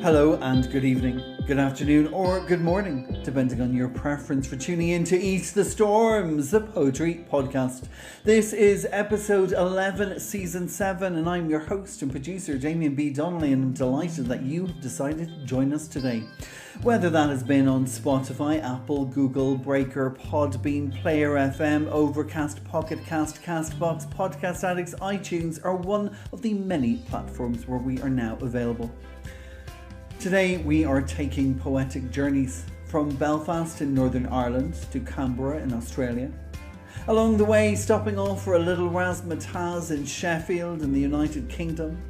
Hello and good evening, good afternoon or good morning, depending on your preference for tuning in to Eat the Storms, the poetry podcast. This is episode 11, season 7, and I'm your host and producer, Damien B Donnelly, and I'm delighted that you have decided to join us today. Whether that has been on Spotify, Apple, Google, Breaker, Podbean, Player FM, Overcast, Pocket Cast, Castbox, Podcast Addicts, iTunes, or one of the many platforms where we are now available. Today we are taking poetic journeys from Belfast in Northern Ireland to Canberra in Australia. Along the way, stopping off for a little razzmatazz in Sheffield in the United Kingdom,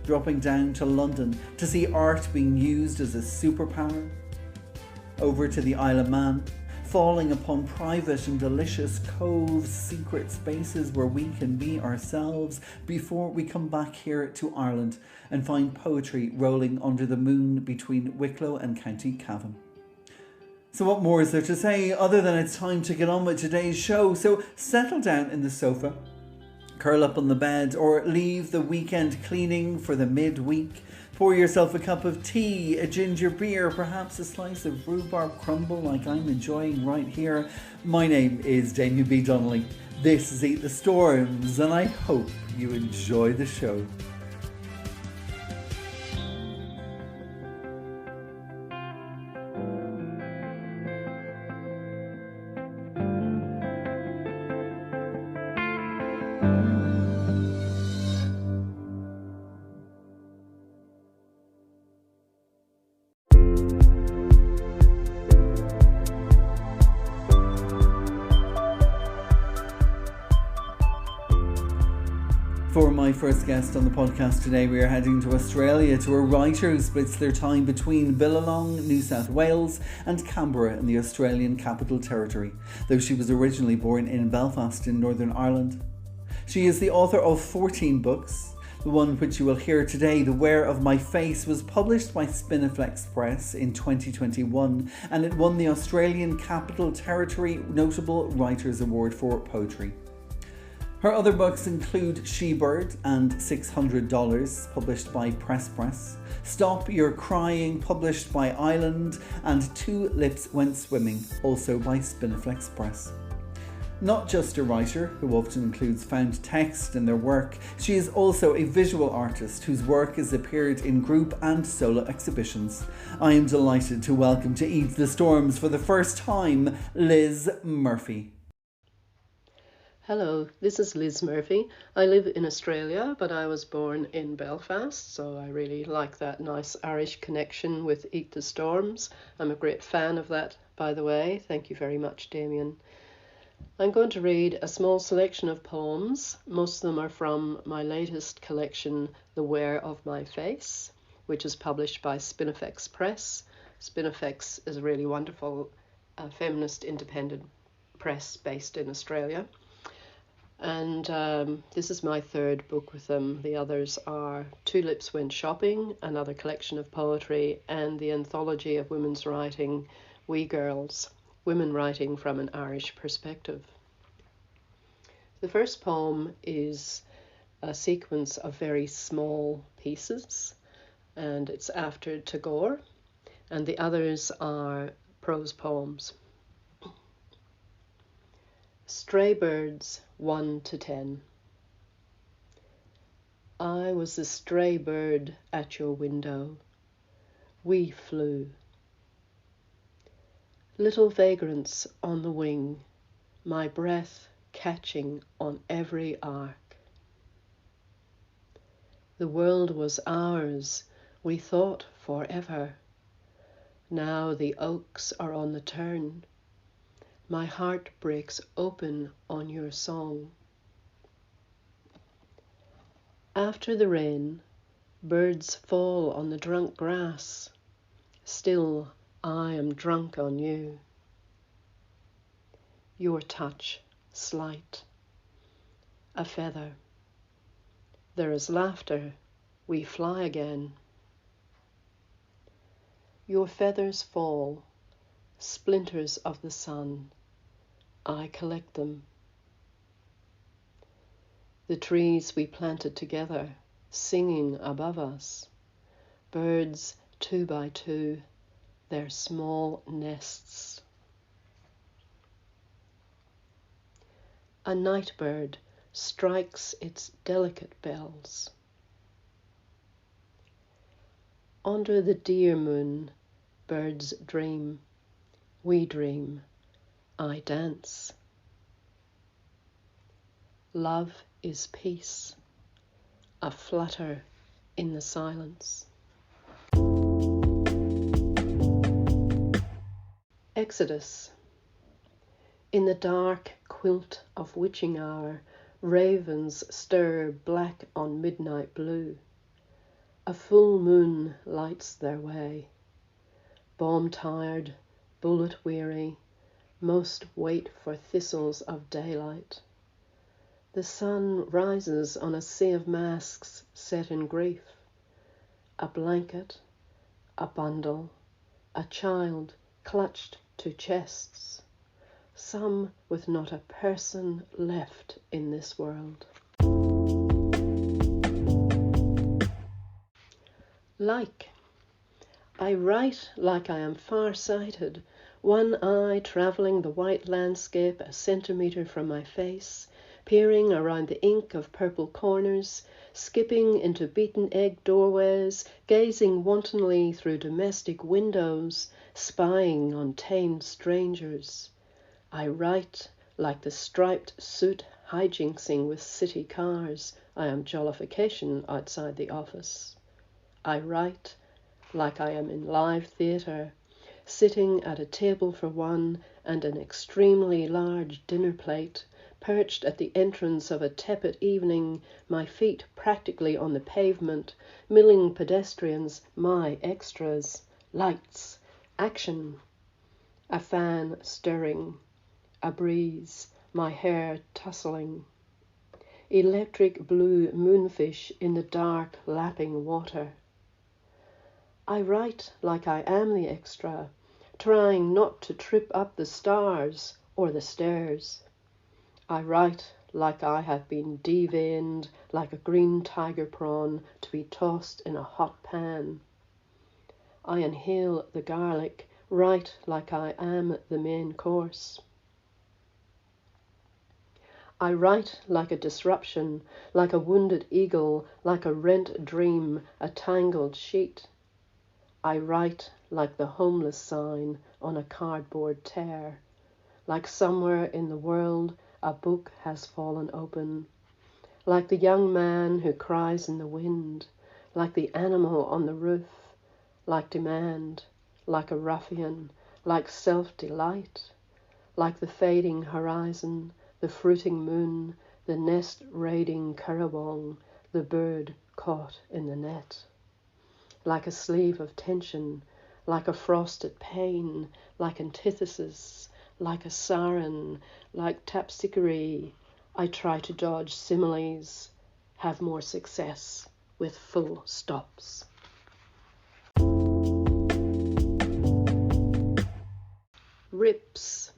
dropping down to London to see art being used as a superpower, over to the Isle of Man, falling upon private and delicious coves, secret spaces where we can be ourselves before we come back here to Ireland and find poetry rolling under the moon between Wicklow and County Cavan. So what more is there to say other than it's time to get on with today's show? So settle down in the sofa, curl up on the bed, or leave the weekend cleaning for the midweek. Pour yourself a cup of tea, a ginger beer, perhaps a slice of rhubarb crumble like I'm enjoying right here. My name is Damien B Donnelly. This is Eat the Storms, and I hope you enjoy the show. For my first guest on the podcast today, we are heading to Australia to a writer who splits their time between Billabong, New South Wales and Canberra in the Australian Capital Territory, though she was originally born in Belfast in Northern Ireland. She is the author of 14 books. The one which you will hear today, The Wear of My Face, was published by Spinifex Press in 2021 and it won the Australian Capital Territory Notable Writers Award for Poetry. Her other books include She-Bird and $600, published by Press, Stop Your Crying, published by Island, and Two Lips Went Swimming, also by Spinifex Press. Not just a writer, who often includes found text in their work, she is also a visual artist whose work has appeared in group and solo exhibitions. I am delighted to welcome to Eat the Storms for the first time, Lizz Murphy. Hello, this is Lizz Murphy. I live in Australia, but I was born in Belfast, so I really like that nice Irish connection with Eat the Storms. I'm a great fan of that, by the way. Thank you very much, Damien. I'm going to read a small selection of poems. Most of them are from my latest collection, The Wear of My Face, which is published by Spinifex Press. Spinifex is a really wonderful feminist independent press based in Australia. And this is my third book with them. The others are Two Lips Went Shopping, another collection of poetry, and the anthology of women's writing, We Girls, women writing from an Irish perspective. The first poem is a sequence of very small pieces, and it's after Tagore, and the others are prose poems. Stray Birds 1 to 10. I was a stray bird at your window. We flew. Little vagrants on the wing, my breath catching on every arc. The world was ours, we thought forever. Now the oaks are on the turn. My heart breaks open on your song. After the rain, birds fall on the drunk grass. Still, I am drunk on you. Your touch, slight. A feather. There is laughter. We fly again. Your feathers fall, splinters of the sun. I collect them. The trees we planted together, singing above us. Birds two by two, their small nests. A night bird strikes its delicate bells. Under the deer moon, birds dream, we dream, I dance. Love is peace, a flutter in the silence. Exodus. In the dark quilt of witching hour, ravens stir black on midnight blue. A full moon lights their way. Bomb-tired, bullet-weary, most wait for thistles of daylight. The sun rises on a sea of masks set in grief. A blanket, a bundle, a child clutched to chests, some with not a person left in this world. I write like I am far-sighted, one eye travelling the white landscape a centimetre from my face, peering around the ink of purple corners, skipping into beaten egg doorways, gazing wantonly through domestic windows, spying on tame strangers. I write like the striped suit hijinksing with city cars. I am jollification outside the office. I write like I am in live theatre, sitting at a table for one and an extremely large dinner plate, perched at the entrance of a tepid evening, my feet practically on the pavement, milling pedestrians, my extras, lights, action, a fan stirring, a breeze, my hair tussling, electric blue moonfish in the dark lapping water. I write like I am the extra, trying not to trip up the stars or the stairs. I write like I have been deveined like a green tiger prawn to be tossed in a hot pan. I inhale the garlic, write like I am the main course. I write like a disruption, like a wounded eagle, like a rent dream, a tangled sheet. I write like the homeless sign on a cardboard tear, like somewhere in the world a book has fallen open, like the young man who cries in the wind, like the animal on the roof, like demand, like a ruffian, like self-delight, like the fading horizon, the fruiting moon, the nest-raiding currawong, the bird caught in the net. Like a sleeve of tension, like a frosted pain, like antithesis, like a siren, like tapsicary, I try to dodge similes, have more success with full stops. Rips.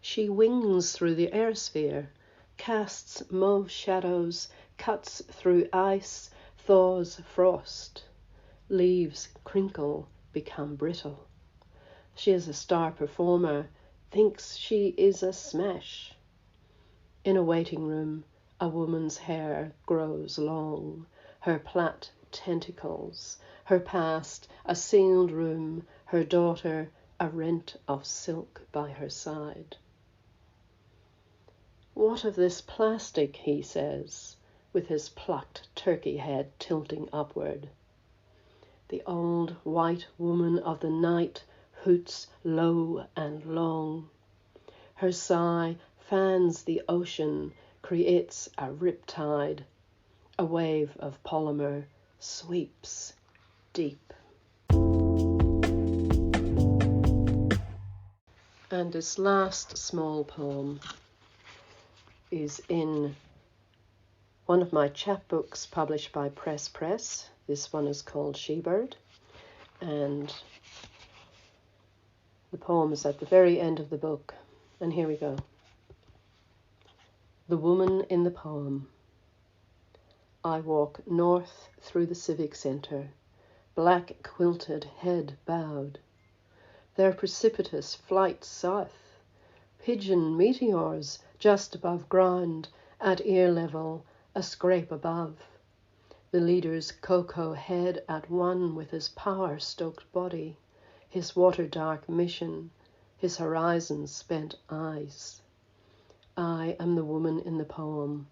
She wings through the airsphere, casts mauve shadows, cuts through ice, thaws frost. Leaves crinkle, become brittle. She is a star performer, thinks she is a smash. In a waiting room, a woman's hair grows long, her plait tentacles, her past a sealed room, her daughter a rent of silk by her side. What of this plastic, he says, with his plucked turkey head tilting upward. The old white woman of the night hoots low and long. Her sigh fans the ocean, creates a riptide. A wave of polymer sweeps deep. And this last small poem is in one of my chapbooks published by Press. This one is called She-Bird, and the poem is at the very end of the book. And here we go. The woman in the poem. I walk north through the civic centre, black quilted head bowed. Their precipitous flight south, pigeon meteors just above ground, at ear level, a scrape above. The leader's cocoa head at one with his power-stoked body, his water-dark mission, his horizon-spent eyes. I am the woman in the poem.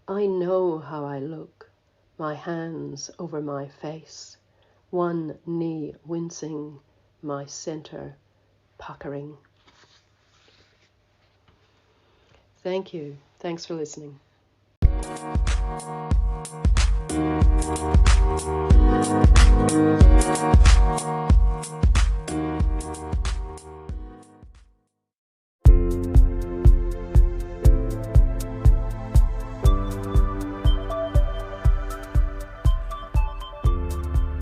I know how I look, my hands over my face, one knee wincing, my center puckering. Thank you. Thanks for listening.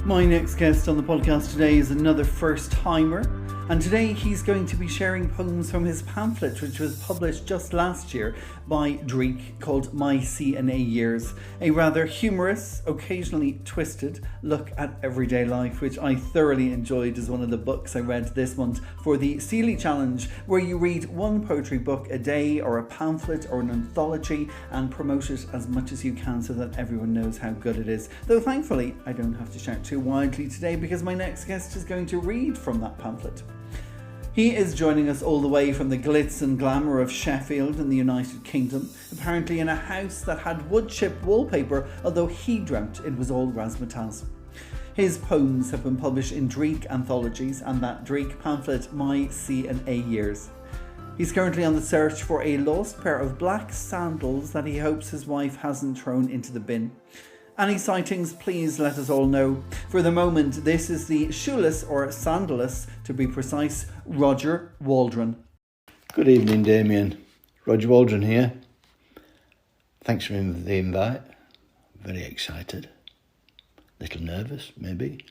My next guest on the podcast today is another first-timer, and today he's going to be sharing poems from his pamphlet, which was published just last year by Dreek, called My C&A Years, a rather humorous, occasionally twisted look at everyday life, which I thoroughly enjoyed as one of the books I read this month for the Seeley Challenge, where you read one poetry book a day or a pamphlet or an anthology and promote it as much as you can so that everyone knows how good it is. Though thankfully I don't have to shout too widely today because my next guest is going to read from that pamphlet. He is joining us all the way from the glitz and glamour of Sheffield in the United Kingdom, apparently in a house that had wood chip wallpaper, although he dreamt it was all razzmatazz. His poems have been published in Dreek anthologies and that Dreek pamphlet, My C&A Years. He's currently on the search for a lost pair of black sandals that he hopes his wife hasn't thrown into the bin. Any sightings, please let us all know. For the moment, this is the shoeless, or sandalless to be precise, Roger Waldron. Good evening, Damien. Roger Waldron here. Thanks for the invite. Very excited. A little nervous, maybe.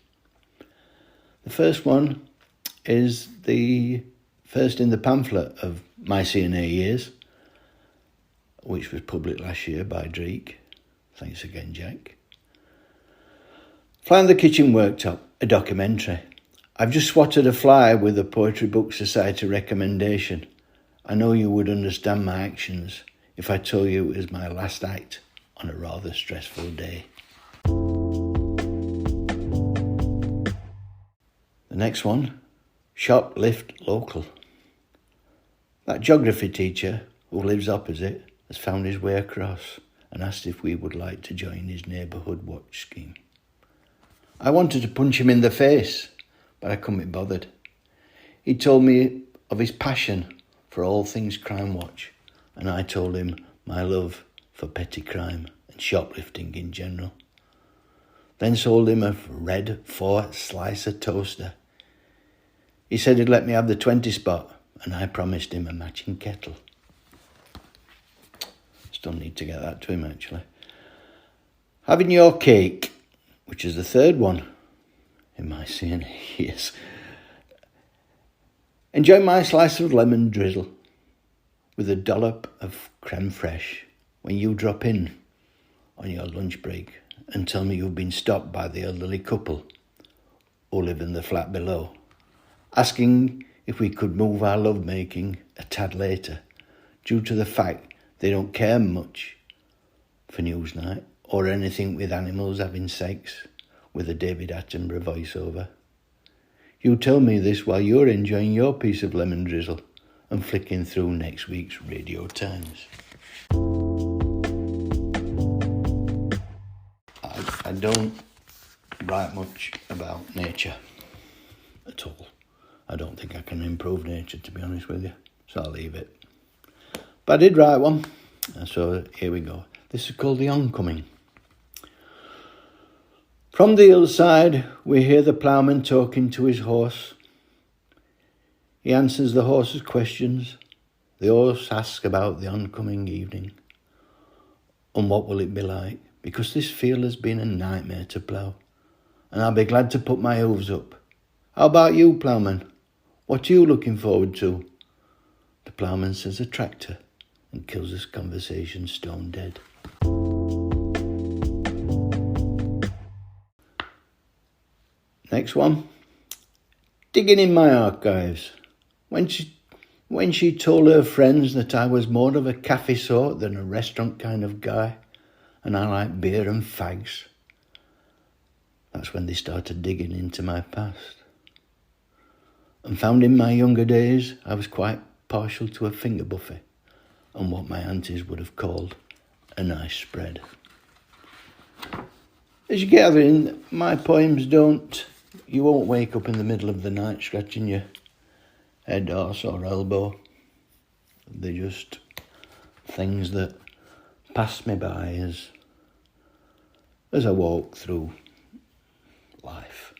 The first one is the first in the pamphlet of My C&A Years, which was published last year by Dreek. Thanks again, Jack. Fly on the Kitchen Worktop, a documentary. I've just swatted a fly with a Poetry Book Society recommendation. I know you would understand my actions if I told you it was my last act on a rather stressful day. The next one, Shoplift Local. That geography teacher who lives opposite has found his way across and asked if we would like to join his neighbourhood watch scheme. I wanted to punch him in the face, but I couldn't be bothered. He told me of his passion for all things Crime Watch, and I told him my love for petty crime and shoplifting in general. Then sold him a red 4-slicer toaster. He said he'd let me have the 20 spot, and I promised him a matching kettle. Still need to get that to him, actually. Having your cake, which is the third one in my C&A years. Enjoy my slice of lemon drizzle with a dollop of creme fraiche when you drop in on your lunch break and tell me you've been stopped by the elderly couple who live in the flat below, asking if we could move our lovemaking a tad later due to the fact they don't care much for Newsnight or anything with animals having sex with a David Attenborough voiceover. You tell me this while you're enjoying your piece of lemon drizzle and flicking through next week's Radio Times. I don't write much about nature at all. I don't think I can improve nature, to be honest with you, so I'll leave it. But I did write one, and so here we go. This is called The Oncoming. From the hillside, we hear the ploughman talking to his horse. He answers the horse's questions. The horse asks about the oncoming evening. And what will it be like? Because this field has been a nightmare to plough, and I'll be glad to put my hooves up. How about you, ploughman? What are you looking forward to? The ploughman says a tractor and kills this conversation stone dead. Next one. Digging in my archives. When she told her friends that I was more of a cafe sort than a restaurant kind of guy, and I like beer and fags, that's when they started digging into my past. And found in my younger days I was quite partial to a finger buffet and what my aunties would have called a nice spread. As you're gathering, my poems you won't wake up in the middle of the night scratching your head, arse or elbow. They're just things that pass me by as I walk through life.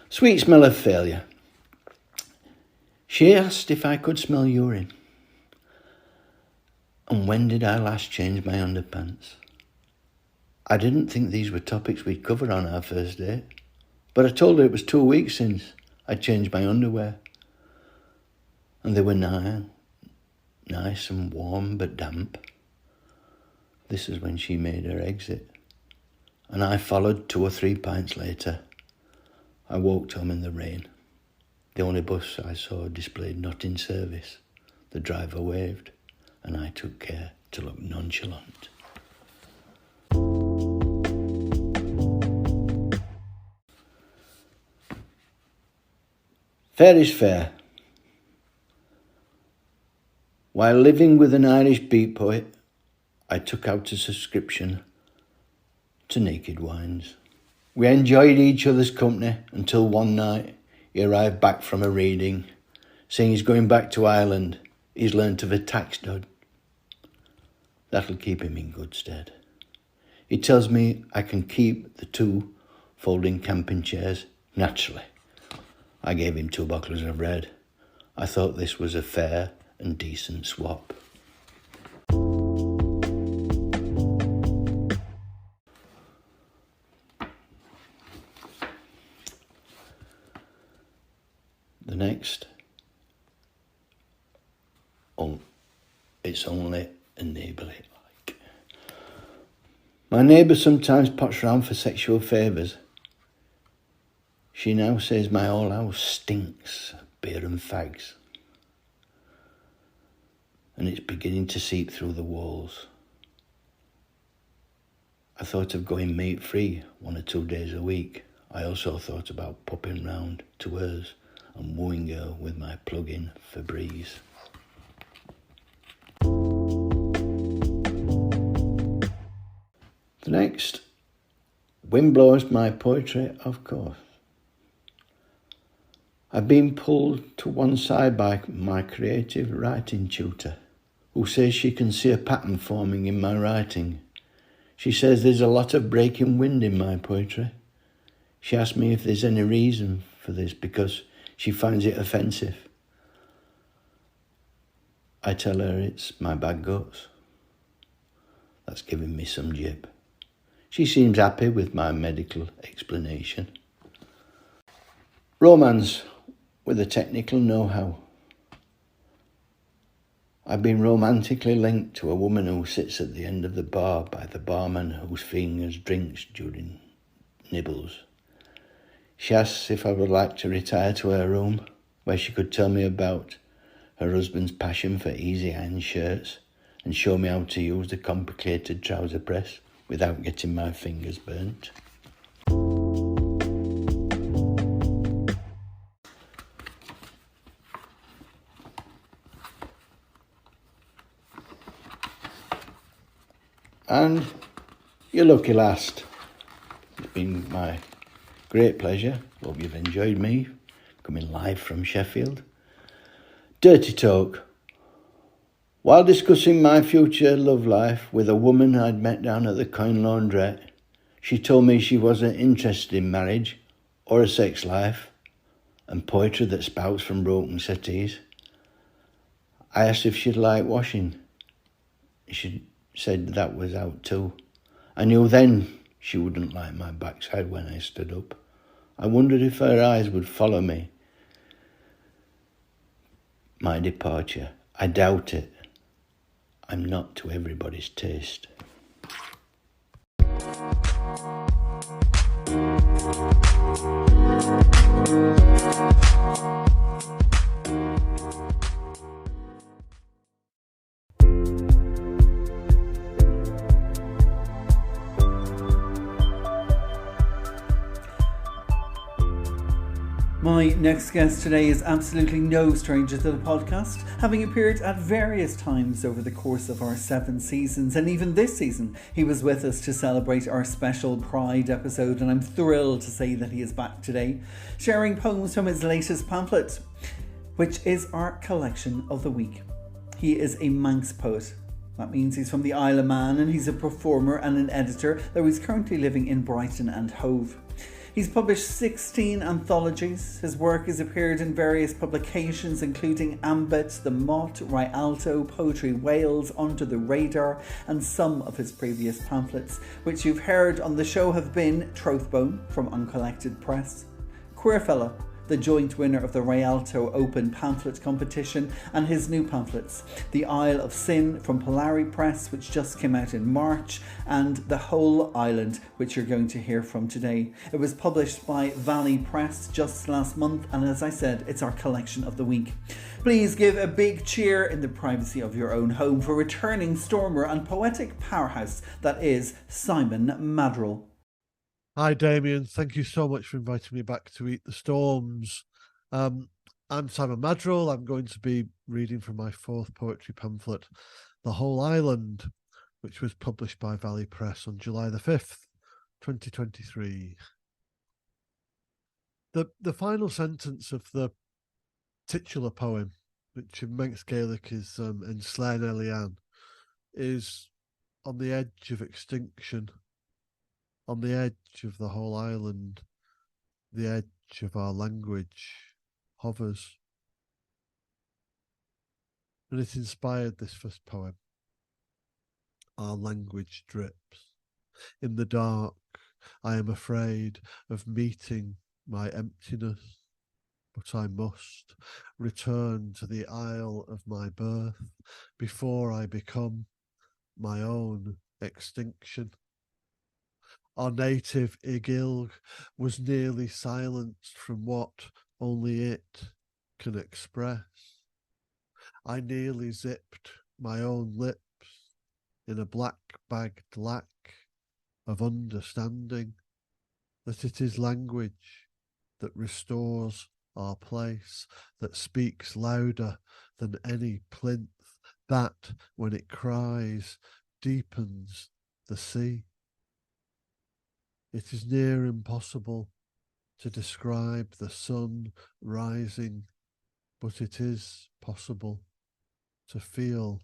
Sweet smell of failure. She asked if I could smell urine. And when did I last change my underpants? I didn't think these were topics we'd cover on our first date, but I told her it was 2 weeks since I'd changed my underwear. And they were nice and warm but damp. This is when she made her exit. And I followed 2 or 3 pints later. I walked home in the rain. The only bus I saw displayed not in service. The driver waved, and I took care to look nonchalant. Fair is fair. While living with an Irish beat poet, I took out a subscription to Naked Wines. We enjoyed each other's company until one night he arrived back from a reading, saying he's going back to Ireland. He's learnt of a tax dodge. That'll keep him in good stead. He tells me I can keep the 2 folding camping chairs. Naturally, I gave him 2 bottles of red. I thought this was a fair and decent swap. The next, it's only a neighbourly like. My neighbour sometimes pots round for sexual favours. She now says my whole house stinks of beer and fags. And it's beginning to seep through the walls. I thought of going meat-free 1 or 2 days a week. I also thought about popping round to hers and wooing her with my plug-in Febreze. The next, wind blows my poetry, of course. I've been pulled to one side by my creative writing tutor, who says she can see a pattern forming in my writing. She says there's a lot of breaking wind in my poetry. She asked me if there's any reason for this because she finds it offensive. I tell her it's my bad guts. That's giving me some jib. She seems happy with my medical explanation. Romance with a technical know-how. I've been romantically linked to a woman who sits at the end of the bar by the barman whose fingers drinks during nibbles. She asks if I would like to retire to her room, where she could tell me about her husband's passion for easy-iron shirts and show me how to use the complicated trouser press without getting my fingers burnt. And your lucky last. It's been my great pleasure. Hope you've enjoyed me coming live from Sheffield. Dirty talk. While discussing my future love life with a woman I'd met down at the Coin Laundrette, she told me she wasn't interested in marriage or a sex life and poetry that spouts from broken settees. I asked if she'd like washing. She said that was out too. I knew then she wouldn't like my backside when I stood up. I wondered if her eyes would follow me. My departure. I doubt it. I'm not to everybody's taste. My next guest today is absolutely no stranger to the podcast, having appeared at various times over the course of our 7 seasons, and even this season he was with us to celebrate our special Pride episode, and I'm thrilled to say that he is back today, sharing poems from his latest pamphlet, which is our collection of the week. He is a Manx poet. That means he's from the Isle of Man, and he's a performer and an editor, though he's currently living in Brighton and Hove. He's published 16 anthologies. His work has appeared in various publications including Ambit, The Mott, Rialto, Poetry Wales, Under the Radar, and some of his previous pamphlets, which you've heard on the show, have been Trothbone from Uncollected Press, Queerfella, the joint winner of the Rialto Open Pamphlet Competition, and his new pamphlets, The Isle of Sin from Polari Press, which just came out in March, and The Whole Island, which you're going to hear from today. It was published by Valley Press just last month, and as I said, it's our collection of the week. Please give a big cheer in the privacy of your own home for returning stormer and poetic powerhouse that is Simon Maddrell. Hi, Damien. Thank you so much for inviting me back to Eat the Storms. I'm Simon Maddrell. I'm going to be reading from my 4th poetry pamphlet, The Whole Island, which was published by Valley Press on July the 5th, 2023. The final sentence of the titular poem, which in Manx Gaelic is En Slain Elian, is on the edge of extinction. On the edge of the whole island, the edge of our language hovers. And it inspired this first poem. Our language drips. In the dark, I am afraid of meeting my emptiness, but I must return to the isle of my birth before I become my own extinction. Our native Igilg was nearly silenced from what only it can express. I nearly zipped my own lips in a black-bagged lack of understanding that it is language that restores our place, that speaks louder than any plinth, that, when it cries, deepens the sea. It is near impossible to describe the sun rising, but it is possible to feel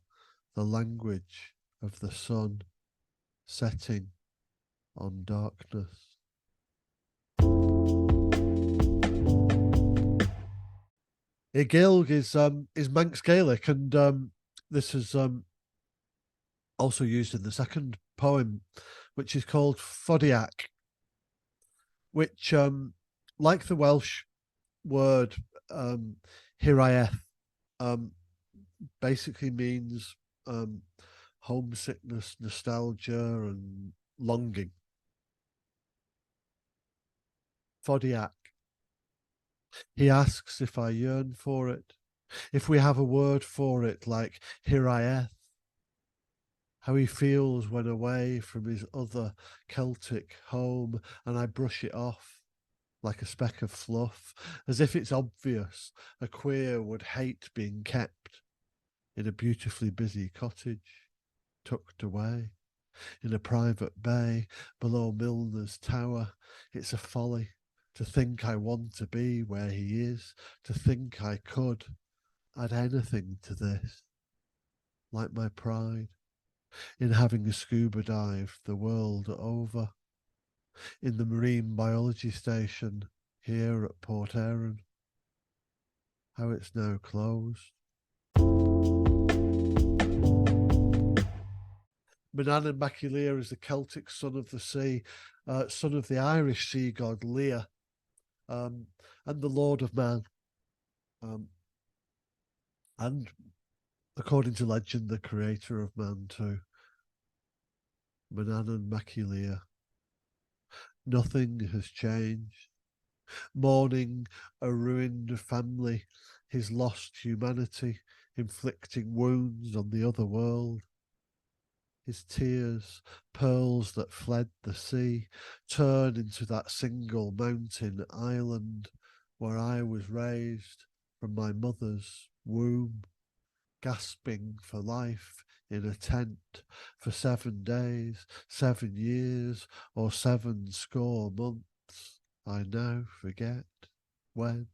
the language of the sun setting on darkness. Igilg is Manx Gaelic, and this is also used in the second poem, which is called Fodiac, which, like the Welsh word hiraeth, basically means homesickness, nostalgia, and longing. Fodiac. He asks if I yearn for it, if we have a word for it like hiraeth, how he feels when away from his other Celtic home, and I brush it off like a speck of fluff, as if it's obvious a queer would hate being kept in a beautifully busy cottage, tucked away in a private bay below Milner's Tower. It's a folly to think I want to be where he is, to think I could add anything to this, like my pride in having a scuba dive the world over, in the marine biology station here at Port Erin, how it's now closed. MANNY and Róisín is the Celtic son of the sea, son of the Irish sea god Lear, and the Lord of Man. And according to legend, the creator of man too. MANNY and Róisín. Nothing has changed. mourning a ruined family, his lost humanity, inflicting wounds on the other world. His tears, pearls that fled the sea, turn into that single mountain island where I was raised from my mother's womb, gasping for life in a tent for 7 days, 7 years, or 70 months. I now forget when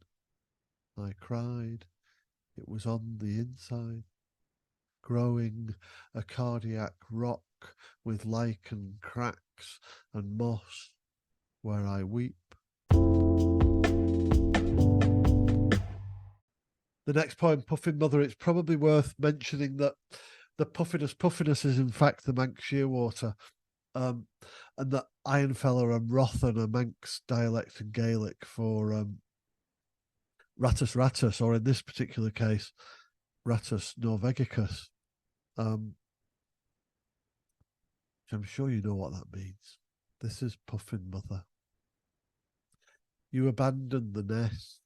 I cried. It was on the inside, growing a cardiac rock with lichen cracks and moss where I weep. The next poem, Puffin Mother, it's probably worth mentioning that the puffiness is in fact the Manx shearwater, and that Ironfella and Rothan are Manx dialect and Gaelic for Rattus rattus, or in this particular case, Rattus norvegicus. I'm sure you know what that means. This is Puffin Mother. You abandoned the nest,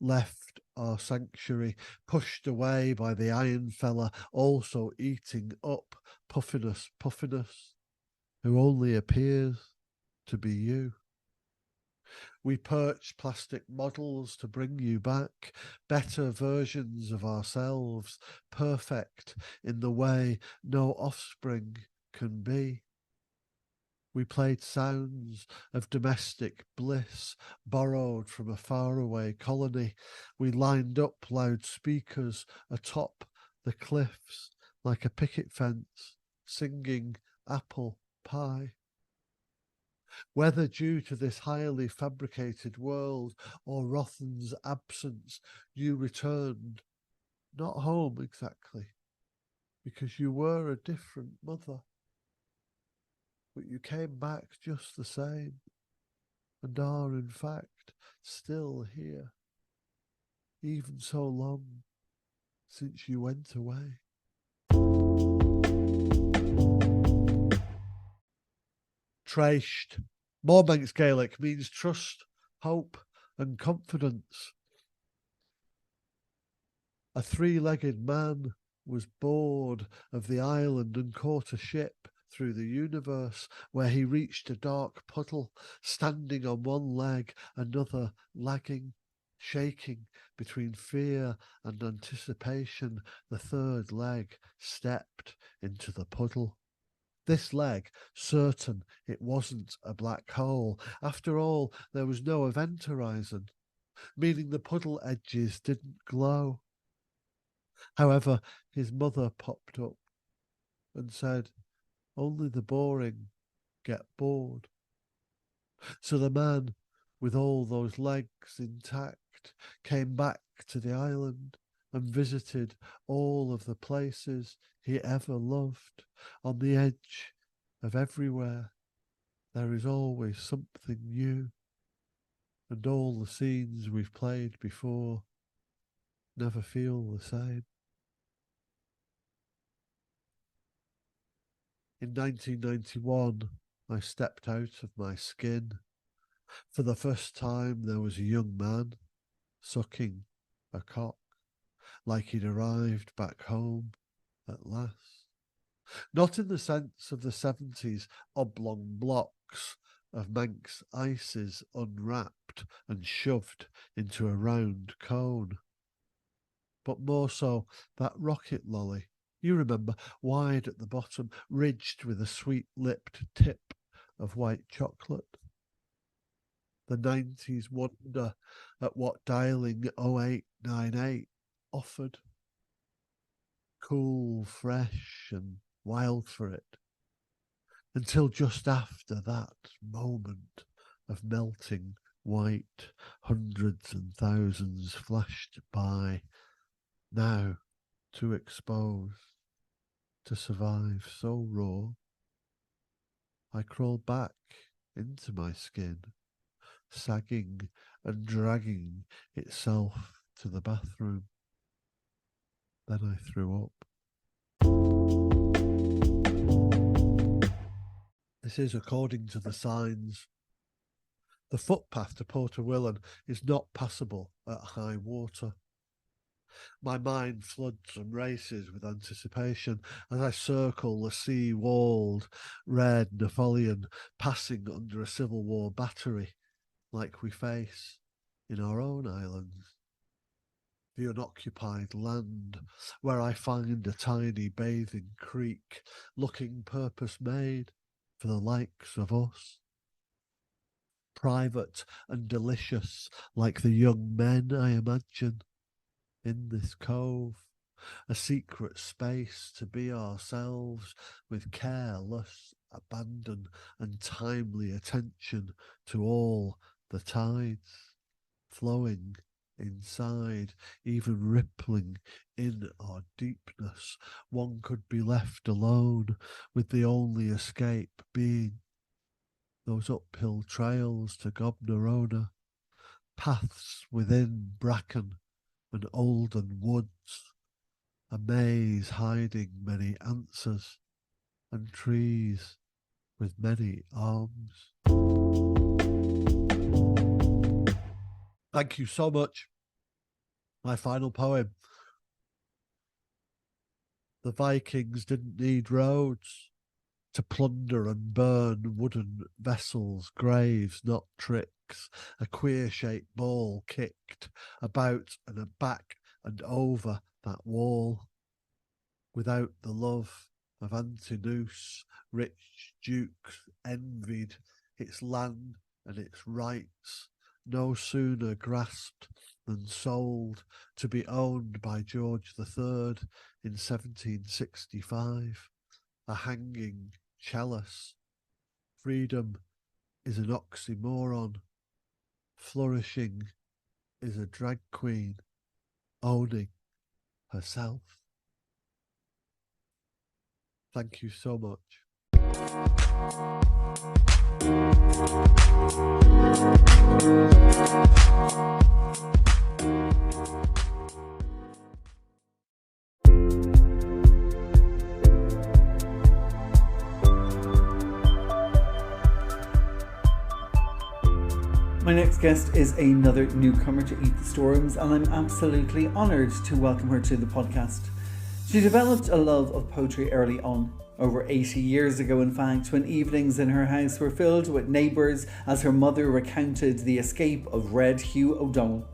left our sanctuary, pushed away by the Ironfella, also eating up Puffinus, who only appears to be you. We perch plastic models to bring you back, better versions of ourselves, perfect in the way no offspring can be. We played sounds of domestic bliss, borrowed from a faraway colony. We lined up loudspeakers atop the cliffs like a picket fence, singing apple pie. Whether due to this highly fabricated world or Rothan's absence, you returned, not home exactly, because you were a different mother. But you came back just the same, and are in fact still here, even so long since you went away. Treisht, more Manx Gaelic, means trust, hope, and confidence. A 3-legged man was bored of the island and caught a ship through the universe, where he reached a dark puddle, standing on one leg, another lagging, shaking between fear and anticipation. The third leg stepped into the puddle. This leg, certain it wasn't a black hole. After all, there was no event horizon, meaning the puddle edges didn't glow. However, his mother popped up and said, "Only the boring get bored." So the man, with all those legs intact, came back to the island and visited all of the places he ever loved. On the edge of everywhere, there is always something new, and all the scenes we've played before never feel the same. In 1991, I stepped out of my skin. For the first time, there was a young man sucking a cock, like he'd arrived back home at last. Not in the sense of the 70s oblong blocks of Manx ices unwrapped and shoved into a round cone, but more so that rocket lolly, you remember, wide at the bottom, ridged with a sweet-lipped tip of white chocolate. The 90s wonder at what dialing 0898 offered. Cool, fresh, and wild for it. Until just after that moment of melting white, hundreds and thousands flashed by, now too exposed to survive so raw. I crawled back into my skin, sagging and dragging itself to the bathroom. Then I threw up. This is according to the signs. The footpath to Porter Willan is not passable at high water. My mind floods and races with anticipation as I circle the sea-walled red Napoleon, passing under a Civil War battery like we face in our own islands. The unoccupied land, where I find a tiny bathing creek, looking purpose-made for the likes of us. Private and delicious, like the young men I imagine, in this cove, a secret space to be ourselves with careless abandon and timely attention to all the tides, flowing inside, even rippling in our deepness. One could be left alone, with the only escape being those uphill trails to Gobnerona, paths within bracken and olden woods, a maze hiding many answers, and trees with many arms. Thank you so much. My final poem. The Vikings didn't need roads to plunder and burn wooden vessels, graves, not tricks. A queer-shaped ball kicked about and back and over that wall. Without the love of Antinous, rich dukes envied its land and its rights, no sooner grasped than sold, to be owned by George III in 1765. A hanging chalice. Freedom is an oxymoron. Flourishing is a drag queen owning herself. Thank you so much. My next guest is another newcomer to Eat the Storms, and I'm absolutely honoured to welcome her to the podcast. She developed a love of poetry early on, over 80 years ago in fact, when evenings in her house were filled with neighbours as her mother recounted the escape of Red Hugh O'Donnell.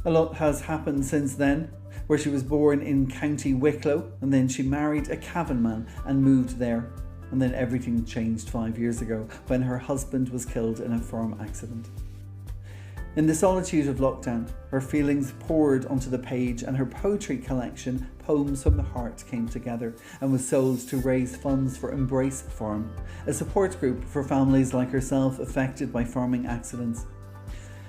A lot has happened since then, where she was born in County Wicklow, and then she married a Cavan man and moved there. And then everything changed 5 years ago when her husband was killed in a farm accident. In the solitude of lockdown, her feelings poured onto the page, and her poetry collection, Poems from the Heart, came together and was sold to raise funds for Embrace Farm, a support group for families like herself affected by farming accidents.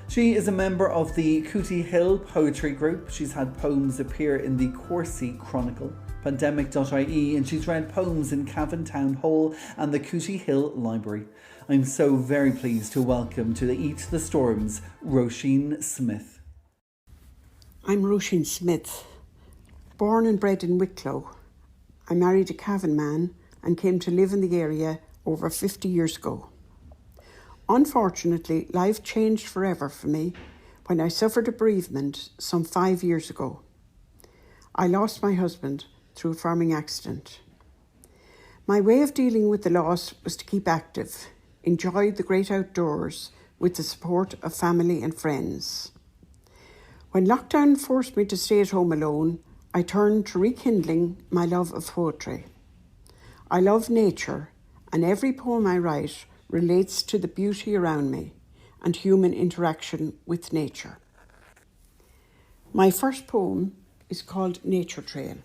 She is a member of the Cootie Hill Poetry Group. She's had poems appear in the Corsie Chronicle, pandemic.ie, and she's read poems in Cavan Town Hall and the Cootie Hill Library. I'm so very pleased to welcome to the Eat the Storms, Róisín Smith. I'm Róisín Smith, born and bred in Wicklow. I married a Cavan man and came to live in the area over 50 years ago. Unfortunately, life changed forever for me when I suffered a bereavement some 5 years ago. I lost my husband through a farming accident. My way of dealing with the loss was to keep active, enjoy the great outdoors with the support of family and friends. When lockdown forced me to stay at home alone, I turned to rekindling my love of poetry. I love nature, and every poem I write relates to the beauty around me and human interaction with nature. My first poem is called Nature Trail.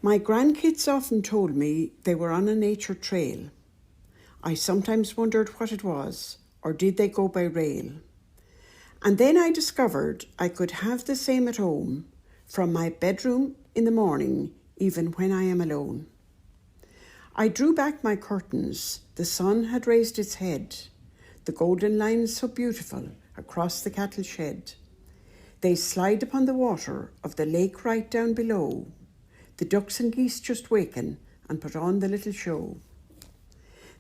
My grandkids often told me they were on a nature trail. I sometimes wondered what it was, or did they go by rail? And then I discovered I could have the same at home, from my bedroom in the morning, even when I am alone. I drew back my curtains, the sun had raised its head, the golden lines so beautiful across the cattle shed. They slide upon the water of the lake right down below, the ducks and geese just waken and put on the little show.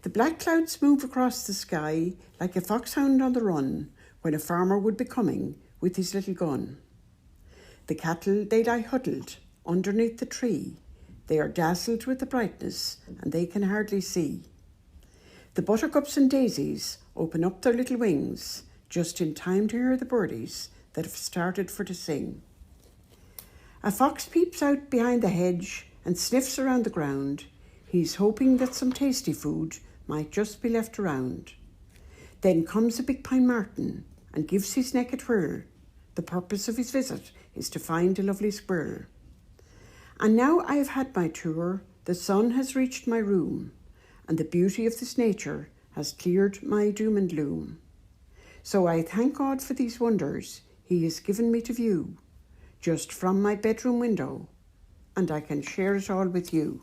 The black clouds move across the sky like a foxhound on the run when a farmer would be coming with his little gun. The cattle, they lie huddled underneath the tree. They are dazzled with the brightness and they can hardly see. The buttercups and daisies open up their little wings just in time to hear the birdies that have started for to sing. A fox peeps out behind the hedge and sniffs around the ground. He's hoping that some tasty food might just be left around. Then comes a big pine marten and gives his neck a twirl. The purpose of his visit is to find a lovely squirrel. And now I have had my tour, the sun has reached my room, and the beauty of this nature has cleared my doom and gloom. So I thank God for these wonders He has given me to view, just from my bedroom window, and I can share it all with you.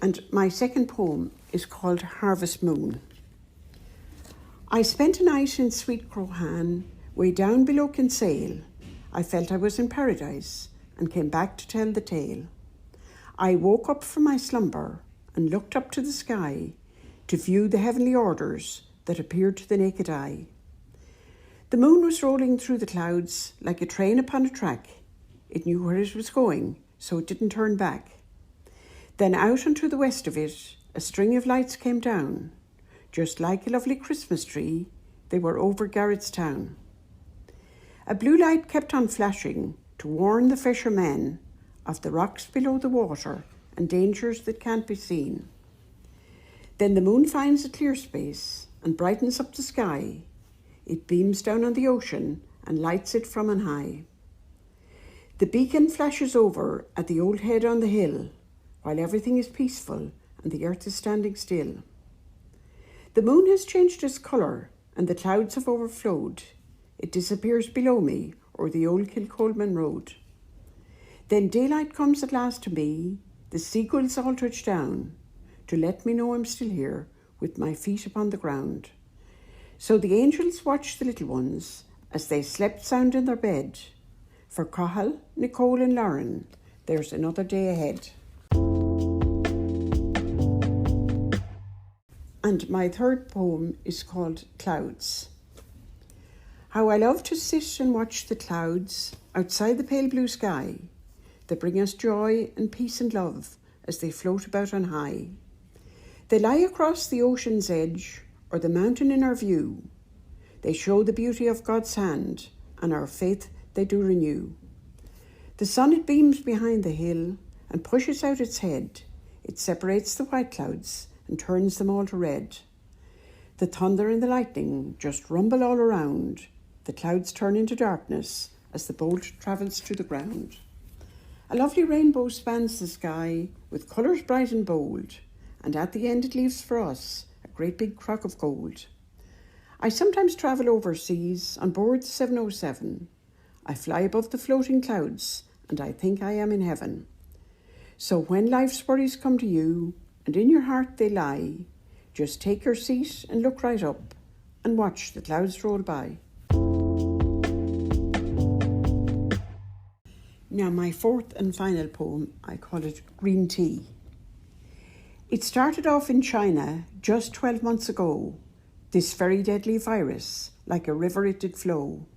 And my second poem is called Harvest Moon. I spent a night in Sweet Crohan, way down below Kinsale. I felt I was in paradise and came back to tell the tale. I woke up from my slumber and looked up to the sky to view the heavenly orders that appeared to the naked eye. The moon was rolling through the clouds like a train upon a track. It knew where it was going, so it didn't turn back. Then out onto the west of it, a string of lights came down. Just like a lovely Christmas tree, they were over Garrett's town. A blue light kept on flashing to warn the fishermen of the rocks below the water and dangers that can't be seen. Then the moon finds a clear space and brightens up the sky. It beams down on the ocean and lights it from on high. The beacon flashes over at the old head on the hill, while everything is peaceful and the earth is standing still. The moon has changed its colour and the clouds have overflowed. It disappears below me o'er the old Kilcolman road. Then daylight comes at last to me, the seagulls all touch down, to let me know I'm still here with my feet upon the ground. So the angels watched the little ones as they slept sound in their bed. For Cathal, Nicole and Lauren, there's another day ahead. And my third poem is called Clouds. How I love to sit and watch the clouds outside the pale blue sky. They bring us joy and peace and love as they float about on high. They lie across the ocean's edge or the mountain in our view. They show the beauty of God's hand and our faith they do renew. The sun it beams behind the hill and pushes out its head. It separates the white clouds and turns them all to red. The thunder and the lightning just rumble all around. The clouds turn into darkness as the bolt travels to the ground. A lovely rainbow spans the sky with colours bright and bold, and at the end it leaves for us a great big crock of gold. I sometimes travel overseas on board the 707. I fly above the floating clouds and I think I am in heaven. So when life's worries come to you and in your heart they lie, just take your seat and look right up and watch the clouds roll by. Now my fourth and final poem, I call it Green Tea. It started off in China just 12 months ago. This very deadly virus, like a river it did flow.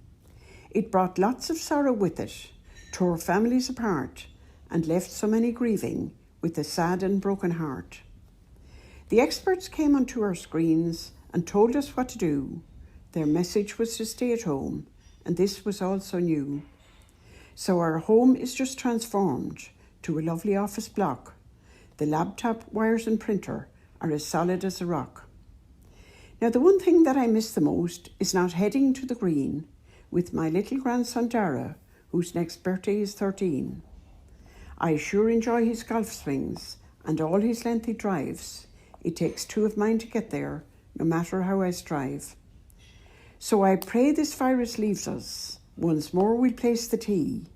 It brought lots of sorrow with it, tore families apart, and left so many grieving with a sad and broken heart. The experts came onto our screens and told us what to do. Their message was to stay at home, and this was also new. So our home is just transformed to a lovely office block. The laptop, wires and printer are as solid as a rock. Now the one thing that I miss the most is not heading to the green with my little grandson Dara, whose next birthday is 13. I sure enjoy his golf swings and all his lengthy drives. It takes two of mine to get there, no matter how I strive. So I pray this virus leaves us. Once more we'll place the tea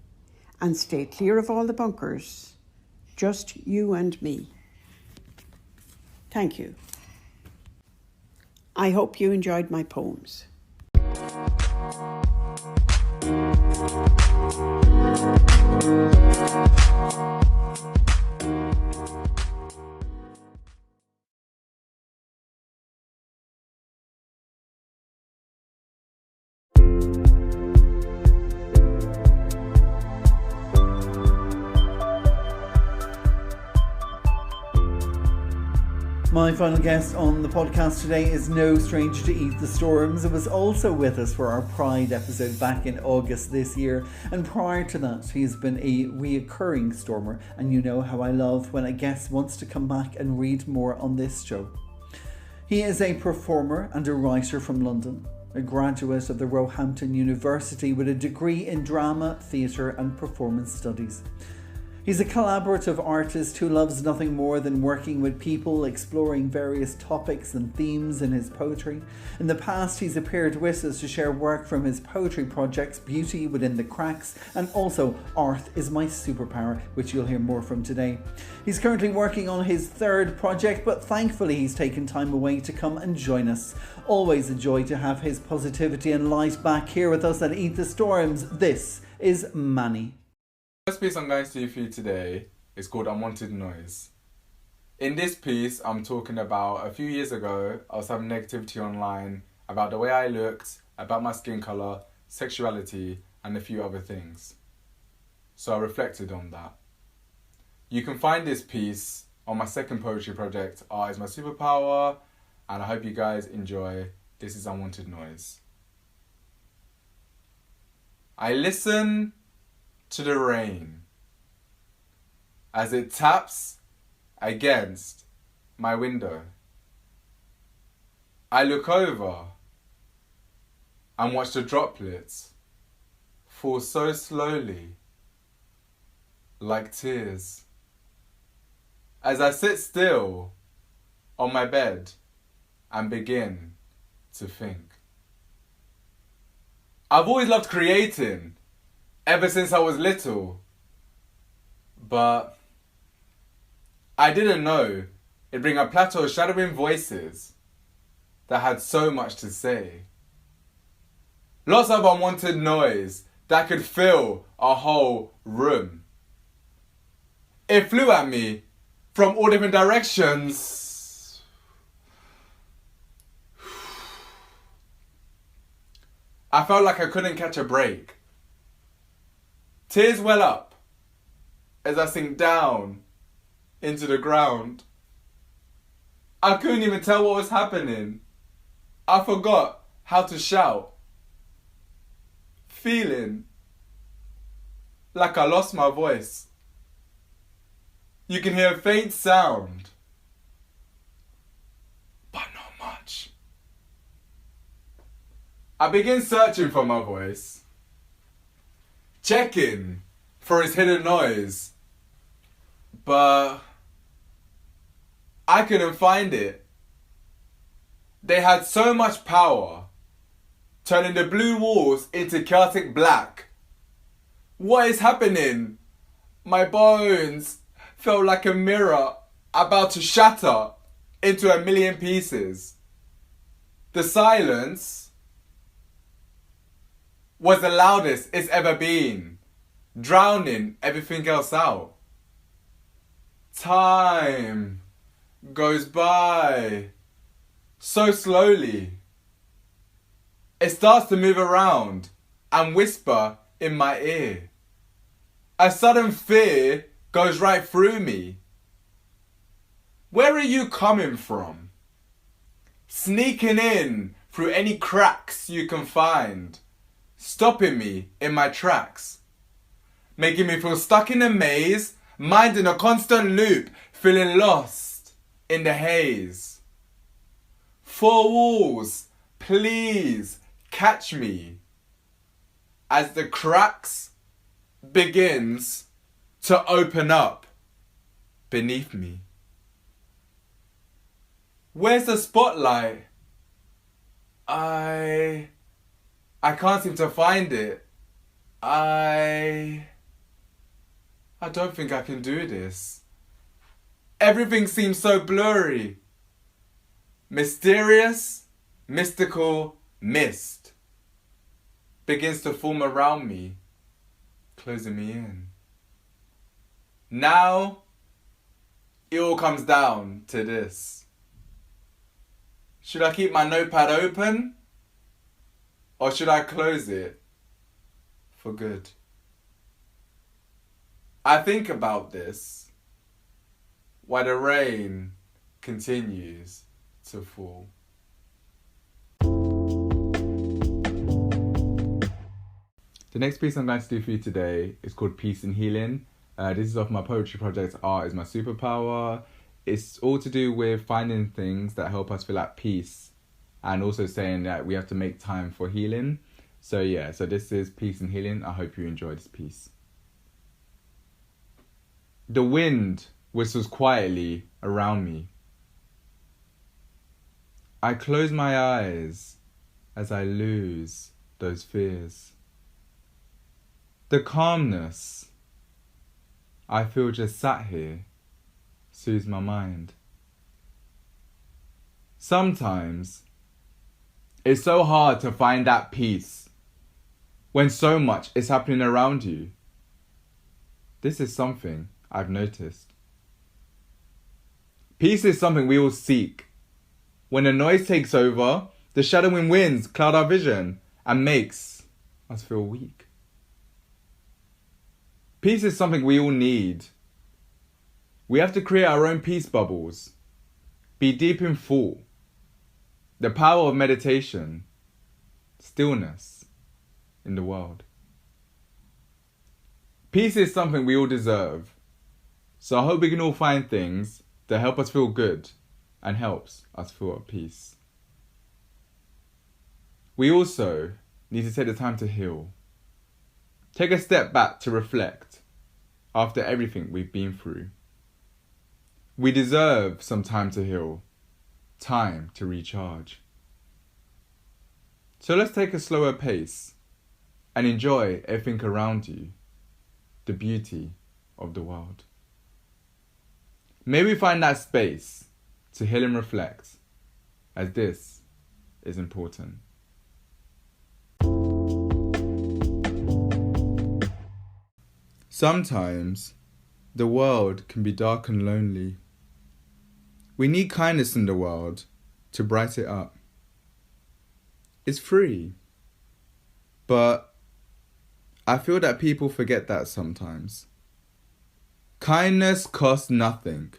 and stay clear of all the bunkers, just you and me. Thank you. I hope you enjoyed my poems. My final guest on the podcast today is no stranger to Eat the Storms. It was also with us for our Pride episode back in August this year, and prior to that he's been a reoccurring stormer, and you know how I love when a guest wants to come back and read more on this show. He is a performer and a writer from London, a graduate of the Roehampton University with a degree in drama, theatre and performance studies. He's a collaborative artist who loves nothing more than working with people, exploring various topics and themes in his poetry. In the past, he's appeared with us to share work from his poetry projects, Beauty Within the Cracks, and also Art is My Superpower, which you'll hear more from today. He's currently working on his third project, but thankfully he's taken time away to come and join us. Always a joy to have his positivity and light back here with us at Eat the Storms. This is MANNY. The first piece I'm going to do for you today is called Unwanted Noise. In this piece, I'm talking about a few years ago, I was having negativity online about the way I looked, about my skin colour, sexuality, and a few other things. So I reflected on that. You can find this piece on my second poetry project, Art is My Superpower, and I hope you guys enjoy. This is Unwanted Noise. I listen to the rain as it taps against my window. I look over and watch the droplets fall so slowly, like tears, as I sit still on my bed and begin to think. I've always loved creating, ever since I was little, but I didn't know it'd bring a plateau of shadowing voices that had so much to say. Lots of unwanted noise that could fill a whole room. It flew at me from all different directions. I felt like I couldn't catch a break. Tears well up as I sink down into the ground. I couldn't even tell what was happening. I forgot how to shout. Feeling like I lost my voice. You can hear a faint sound, but not much. I begin searching for my voice, checking for its hidden noise, but I couldn't find it. They had so much power, turning the blue walls into chaotic black. What is happening? My bones felt like a mirror about to shatter into a million pieces. The silence was the loudest it's ever been, drowning everything else out. Time goes by so slowly. It starts to move around and whisper in my ear. A sudden fear goes right through me. Where are you coming from? Sneaking in through any cracks you can find, stopping me in my tracks, making me feel stuck in a maze, mind in a constant loop, feeling lost in the haze. Four walls, please catch me as the cracks begins to open up beneath me. Where's the spotlight? I can't seem to find it. I don't think I can do this. Everything seems so blurry. Mysterious, mystical mist begins to form around me. closing me in. Now, it all comes down to this. Should I keep my notepad open? Or should I close it for good? I think about this while the rain continues to fall. The next piece I'm going to do for you today is called Peace and Healing. This is off my poetry project, Art is My Superpower. It's all to do with finding things that help us feel at peace and also saying that we have to make time for healing. So this is Peace and Healing. I hope you enjoy this piece. The wind whistles quietly around me. I close my eyes as I lose those fears. The calmness I feel just sat here soothes my mind. Sometimes it's so hard to find that peace when so much is happening around you. This is something I've noticed. Peace is something we all seek. When the noise takes over, the shadowing winds cloud our vision and makes us feel weak. Peace is something we all need. We have to create our own peace bubbles, be deep in thought, the power of meditation, stillness in the world. Peace is something we all deserve, so I hope we can all find things that help us feel good and helps us feel at peace. We also need to take the time to heal. Take a step back to reflect after everything we've been through. We deserve some time to heal, time to recharge. So let's take a slower pace and enjoy everything around you, the beauty of the world. May we find that space to heal and reflect, as this is important. Sometimes the world can be dark and lonely. We need kindness in the world to brighten it up. It's free, but I feel that people forget that sometimes. Kindness costs nothing.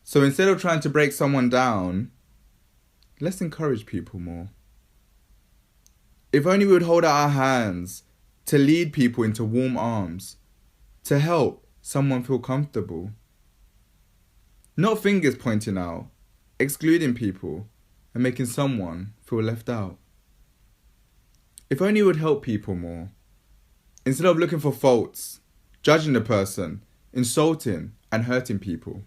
So instead of trying to break someone down, let's encourage people more. If only we would hold out our hands to lead people into warm arms, to help someone feel comfortable. Not fingers pointing out, excluding people, and making someone feel left out. If only we would help people more, instead of looking for faults, judging the person, insulting and hurting people.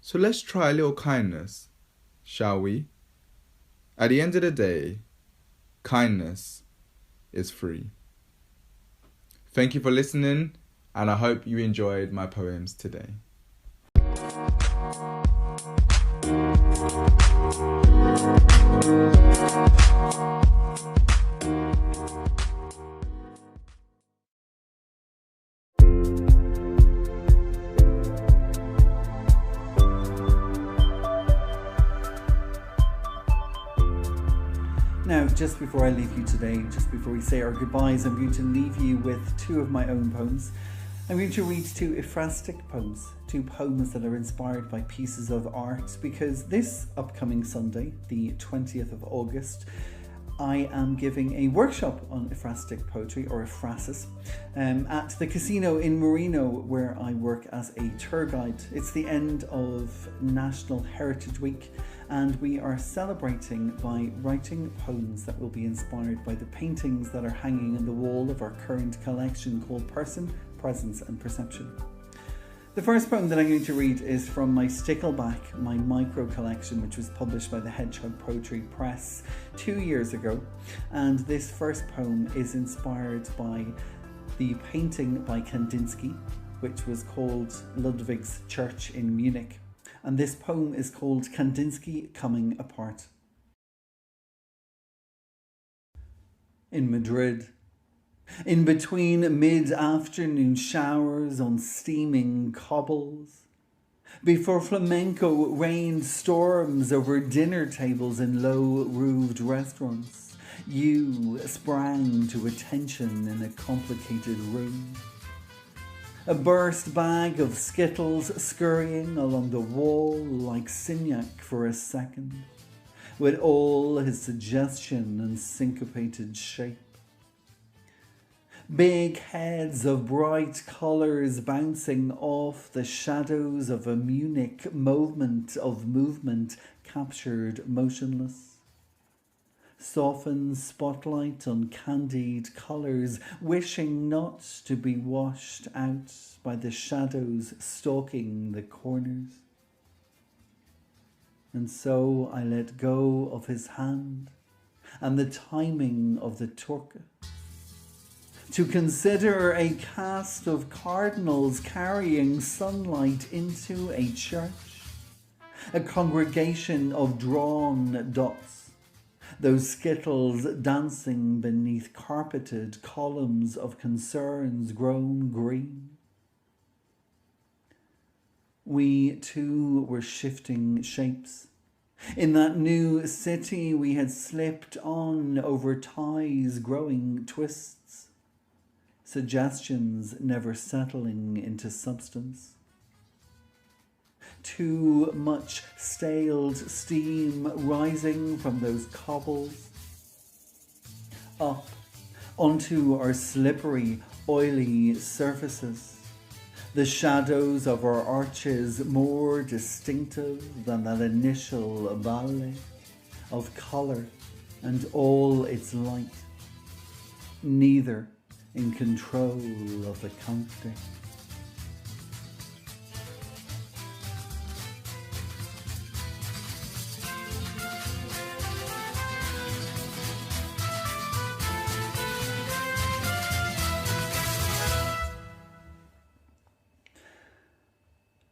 So let's try a little kindness, shall we? At the end of the day, kindness is free. Thank you for listening, and I hope you enjoyed my poems today. Now, just before I leave you today, just before we say our goodbyes, I'm going to leave you with two of my own poems. I'm going to read two ekphrastic poems, two poems that are inspired by pieces of art, because this upcoming Sunday, the 20th of August, I am giving a workshop on ekphrastic poetry, or ephrasis, at the casino in Marino, where I work as a tour guide. It's the end of National Heritage Week, and we are celebrating by writing poems that will be inspired by the paintings that are hanging on the wall of our current collection called Person, Presence and Perception. The first poem that I'm going to read is from my Stickleback, my micro collection, which was published by the Hedgehog Poetry Press 2 years ago. And this first poem is inspired by the painting by Kandinsky, which was called Ludwig's Church in Munich. And this poem is called Kandinsky Coming Apart. In Madrid, In between mid-afternoon showers on steaming cobbles, before flamenco rained storms over dinner tables in low-roofed restaurants, you sprang to attention in a complicated room. A burst bag of Skittles scurrying along the wall like Signac for a second, with all his suggestion and syncopated shape. Big heads of bright colours bouncing off the shadows of a Munich moment of movement captured motionless. Softened spotlight on candied colours, wishing not to be washed out by the shadows stalking the corners. And so I let go of his hand and the timing of the turka, to consider a cast of cardinals carrying sunlight into a church, a congregation of drawn dots, those skittles dancing beneath carpeted columns of concerns grown green. We too were shifting shapes. In that new city we had slipped on over ties growing twists, suggestions never settling into substance. Too much staled steam rising from those cobbles, up onto our slippery, oily surfaces, the shadows of our arches more distinctive than that initial ballet of colour and all its light, neither in control of the country.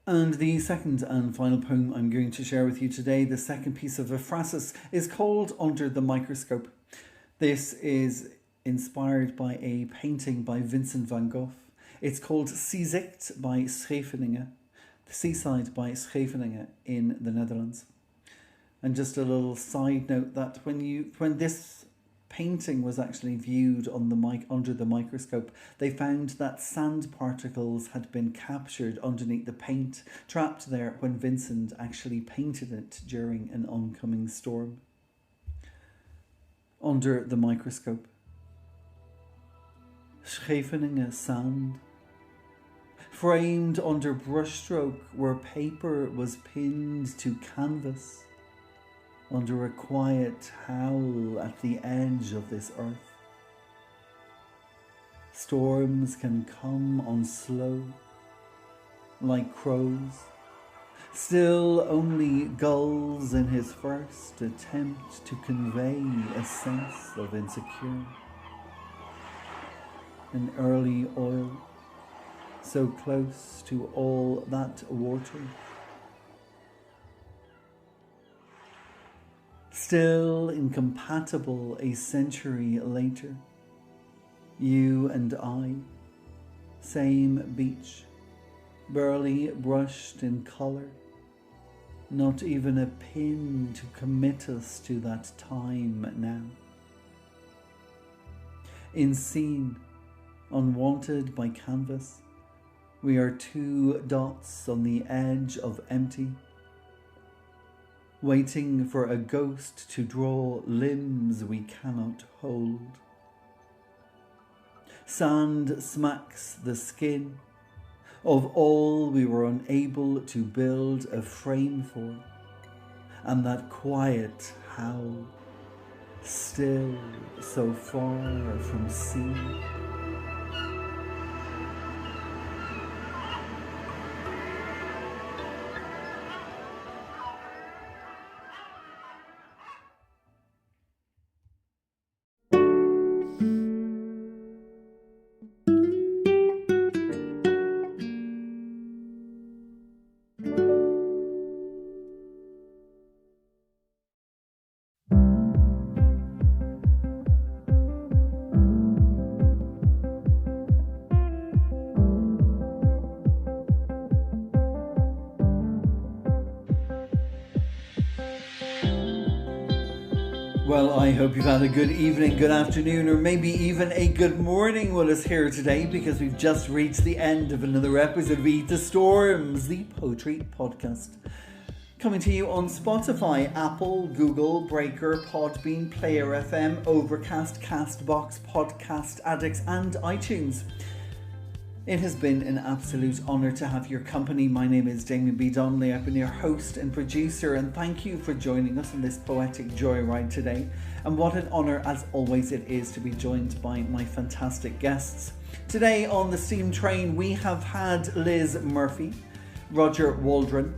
And the second and final poem I'm going to share with you today, the second piece of phrases, is called Under the Microscope. This is inspired by a painting by Vincent van Gogh. It's called Seezicht by Scheveningen, the seaside by Scheveningen in the Netherlands. And just a little side note that when this painting was actually viewed on the under the microscope, they found that sand particles had been captured underneath the paint, trapped there when Vincent actually painted it during an oncoming storm. Under the microscope. Scheveningen sand, framed under brushstroke where paper was pinned to canvas, under a quiet howl at the edge of this earth. Storms can come on slow, like crows, still only gulls in his first attempt to convey a sense of insecure. An early oil, so close to all that water. Still incompatible a century later, you and I, same beach, barely brushed in colour, not even a pin to commit us to that time now. In scene, unwanted by canvas, we are two dots on the edge of empty, waiting for a ghost to draw limbs we cannot hold. Sand smacks the skin of all we were unable to build a frame for, and that quiet howl, still so far from sea. Well, I hope you've had a good evening, good afternoon, or maybe even a good morning with us here today, because we've just reached the end of another episode of Eat the Storms, the poetry podcast. Coming to you on Spotify, Apple, Google, Breaker, Podbean, Player FM, Overcast, Castbox, Podcast Addicts and iTunes. It has been an absolute honour to have your company. My name is Damien B Donnelly. I've been your host and producer, and thank you for joining us on this poetic joyride today. And what an honour, as always, it is to be joined by my fantastic guests. Today on the steam train we have had Lizz Murphy, Roger Waldron,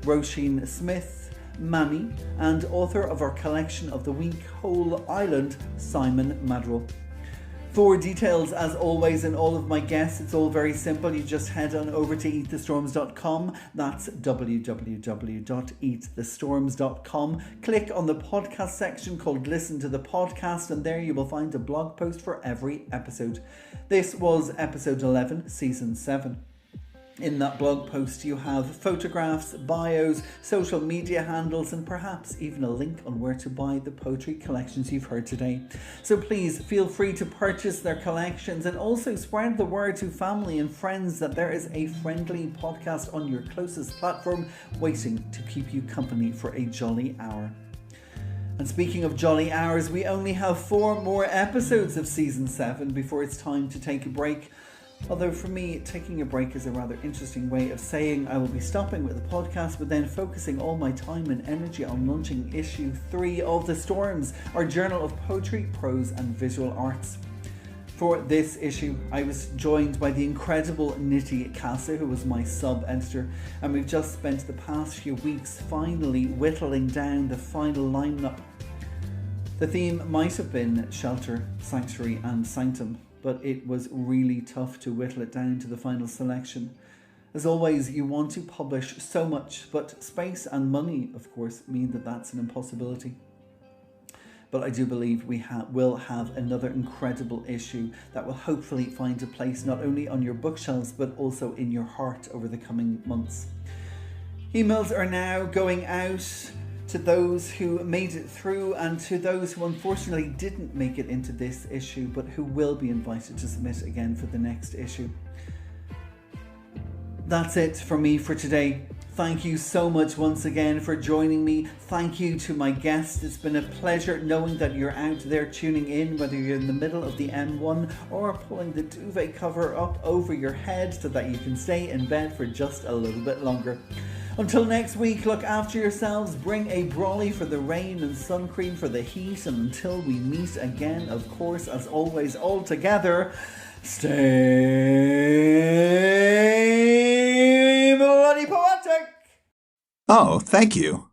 Róisín Smith, MANNY, and author of our collection of the week, Whole Island, Simon Maddrell. For details, as always, and all of my guests, it's all very simple. You just head on over to eatthestorms.com. That's www.eatthestorms.com. Click on the podcast section called Listen to the Podcast, and there you will find a blog post for every episode. This was episode 11, season 7. In that blog post you have photographs, bios, social media handles, and perhaps even a link on where to buy the poetry collections you've heard today. So please feel free to purchase their collections, and also spread the word to family and friends that there is a friendly podcast on your closest platform waiting to keep you company for a jolly hour. And speaking of jolly hours, we only have 4 more episodes of season 7 before it's time to take a break. Although for me, taking a break is a rather interesting way of saying I will be stopping with the podcast, but then focusing all my time and energy on launching issue 3 of The Storms, our journal of poetry, prose and visual arts. For this issue, I was joined by the incredible Nitty Casa, who was my sub-editor, and we've just spent the past few weeks finally whittling down the final lineup. The theme might have been shelter, sanctuary and sanctum, but it was really tough to whittle it down to the final selection. As always, you want to publish so much, but space and money, of course, mean that that's an impossibility. But I do believe we will have another incredible issue that will hopefully find a place not only on your bookshelves, but also in your heart over the coming months. Emails are now going out to those who made it through, and to those who unfortunately didn't make it into this issue but who will be invited to submit again for the next issue. That's it from me for today. Thank you so much once again for joining me. Thank you to my guests. It's been a pleasure knowing that you're out there tuning in, whether you're in the middle of the M1 or pulling the duvet cover up over your head so that you can stay in bed for just a little bit longer. Until next week, look after yourselves, bring a brolly for the rain and sun cream for the heat, and until we meet again, of course, as always, all together, stay bloody poetic! Oh, thank you.